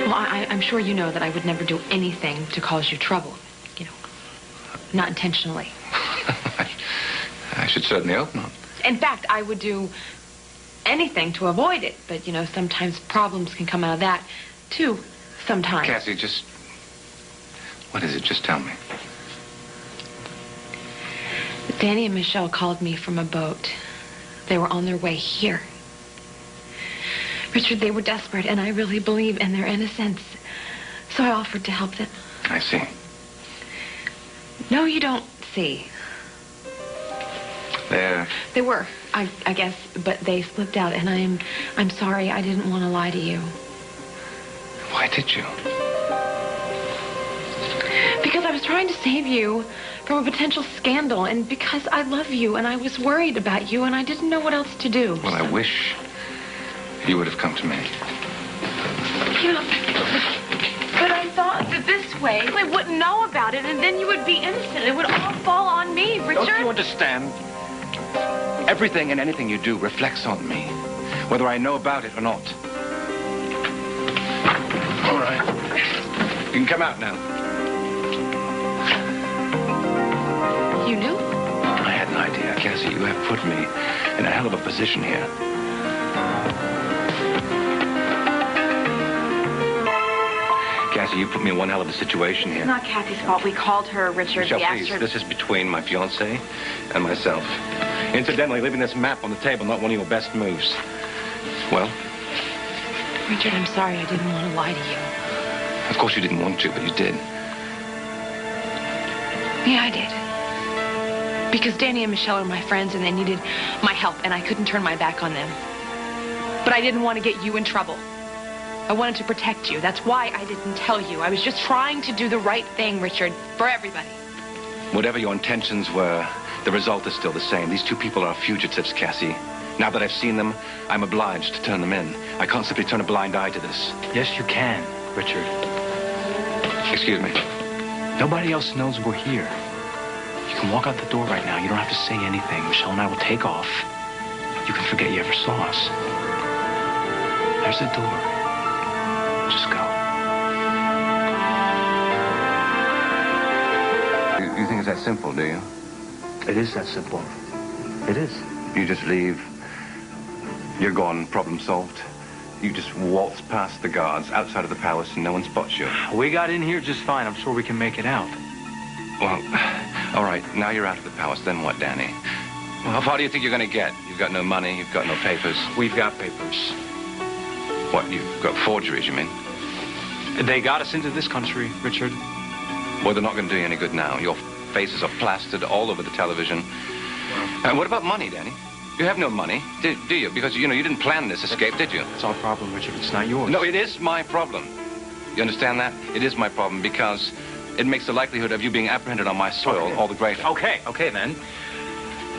Well, I'm sure you know that I would never do anything to cause you trouble. You know, not intentionally. I should certainly hope not. In fact, I would do anything to avoid it. But, you know, sometimes problems can come out of that, too. Sometimes. Cassie, just... What is it? Just tell me. Danny and Michelle called me from a boat. They were on their way here. Richard, they were desperate, and I really believe in their innocence. So I offered to help them. I see. No, you don't see. They were, I guess, but they slipped out, and I'm sorry. I didn't want to lie to you. Why did you? Because I was trying to save you from a potential scandal, and because I love you, and I was worried about you, and I didn't know what else to do. Well, I wish you would have come to me. Yeah, but I thought that this way I wouldn't know about it, and then you would be innocent. It would all fall on me, Richard. Don't you understand? Everything and anything you do reflects on me, whether I know about it or not. All right. You can come out now. You knew? I had an idea. Cassie, you have put me in a hell of a position here. Cassie, you put me in one hell of a situation here. It's not Kathy's fault. We called her, Richard. Michelle, we asked please, her... this is between my fiancé and myself. Incidentally, leaving this map on the table, not one of your best moves. Well? Richard, I'm sorry. I didn't want to lie to you. Of course you didn't want to, but you did. Yeah, I did. Because Danny and Michelle are my friends, and they needed my help, and I couldn't turn my back on them. But I didn't want to get you in trouble. I wanted to protect you. That's why I didn't tell you. I was just trying to do the right thing, Richard, for everybody. Whatever your intentions were, the result is still the same. These two people are fugitives, Cassie. Now that I've seen them, I'm obliged to turn them in. I can't simply turn a blind eye to this. Yes, you can, Richard. Excuse me. Nobody else knows we're here. You can walk out the door right now. You don't have to say anything. Michelle and I will take off. You can forget you ever saw us. There's the door. Just go. You think it's that simple, do you? It is that simple. It is. You just leave. You're gone, problem solved. You just waltz past the guards outside of the palace and no one spots you. We got in here just fine. I'm sure we can make it out. Well, all right, now you're out of the palace. Then what, Danny? Well, how far do you think you're going to get? You've got no money, you've got no papers. We've got papers. What, you've got forgeries, you mean? They got us into this country, Richard. Well, they're not going to do you any good now. Your faces are plastered all over the television. And what about money, Danny? You have no money, do you? Because, you know, you didn't plan this escape, did you? It's our problem, Richard. It's not yours. No, it is my problem. You understand that? It is my problem because it makes the likelihood of you being apprehended on my soil all the greater. Okay, then.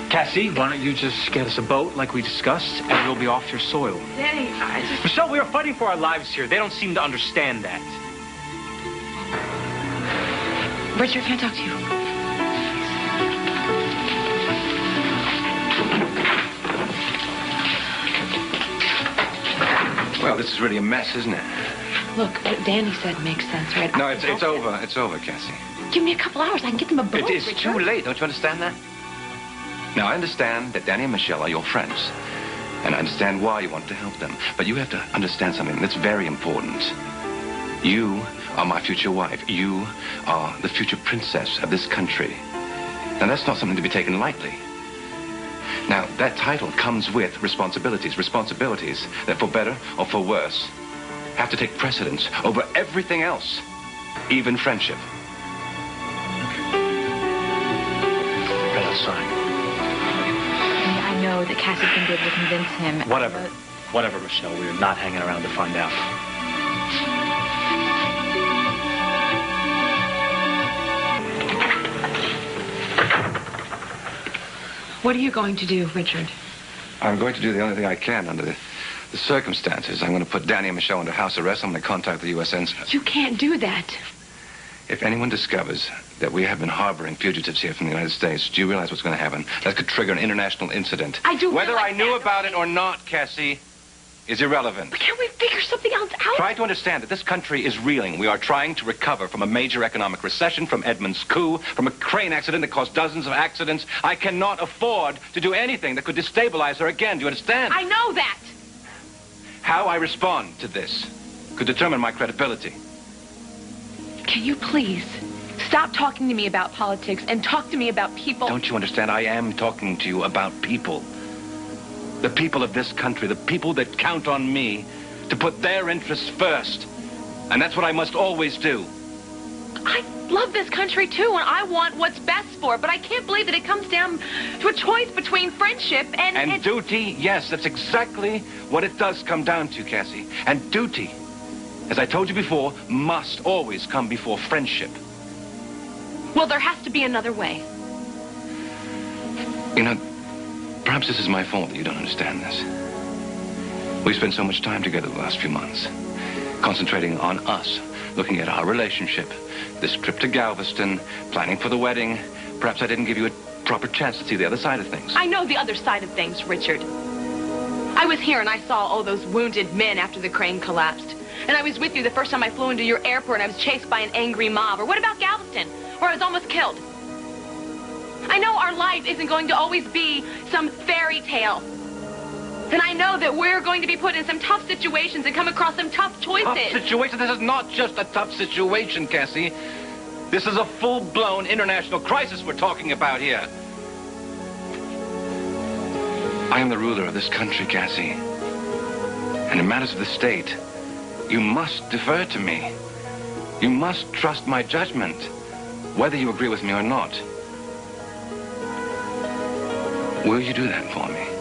Cassie, why don't you just get us a boat like we discussed, and we'll be off your soil. Danny, I just... Michelle, we are fighting for our lives here. They don't seem to understand that. Richard, can I talk to you? Well, this is really a mess, isn't it? Look, what Danny said makes sense, right? No, it's over. It's over, Cassie. Give me a couple hours. I can get them a boat, It is Richard. too late. Don't you understand that? Now, I understand that Danny and Michelle are your friends. And I understand why you want to help them. But you have to understand something that's very important. You are my future wife. You are the future princess of this country. Now, that's not something to be taken lightly. Now, that title comes with responsibilities. Responsibilities that, for better or for worse, have to take precedence over everything else, even friendship. Got a sign. I know that Cassie's going to be able to convince him. Whatever, Michelle. We're not hanging around to find out. What are you going to do, Richard? I'm going to do the only thing I can under the circumstances. I'm going to put Danny and Michelle under house arrest. I'm going to contact the U.S. You can't do that. If anyone discovers that we have been harboring fugitives here from the United States, do you realize what's going to happen? That could trigger an international incident. I do. Whether I knew about it or not, Cassie, is irrelevant. But can't we figure something else out? Try to understand that this country is reeling. We are trying to recover from a major economic recession, from Edmund's coup, from a crane accident that caused dozens of accidents. I cannot afford to do anything that could destabilize her again. Do you understand? I know that. How I respond to this could determine my credibility. Can you please stop talking to me about politics and talk to me about people? Don't you understand? I am talking to you about people. The people of this country, the people that count on me to put their interests first. And that's what I must always do. I love this country, too, and I want what's best for it, but I can't believe that it comes down to a choice between friendship and duty. Yes, that's exactly what it does come down to, Cassie. And duty, as I told you before, must always come before friendship. Well, there has to be another way. You know, perhaps this is my fault that you don't understand this. We spent so much time together the last few months, concentrating on us, looking at our relationship, this trip to Galveston, planning for the wedding. Perhaps I didn't give you a proper chance to see the other side of things. I know the other side of things, Richard. I was here and I saw all those wounded men after the crane collapsed. And I was with you the first time I flew into your airport and I was chased by an angry mob. Or what about Galveston, where I was almost killed? I know our life isn't going to always be some fairy tale. And I know that we're going to be put in some tough situations and come across some tough choices. Tough situation? This is not just a tough situation, Cassie. This is a full-blown international crisis we're talking about here. I am the ruler of this country, Cassie. And in matters of the state, you must defer to me. You must trust my judgment, whether you agree with me or not. Will you do that for me?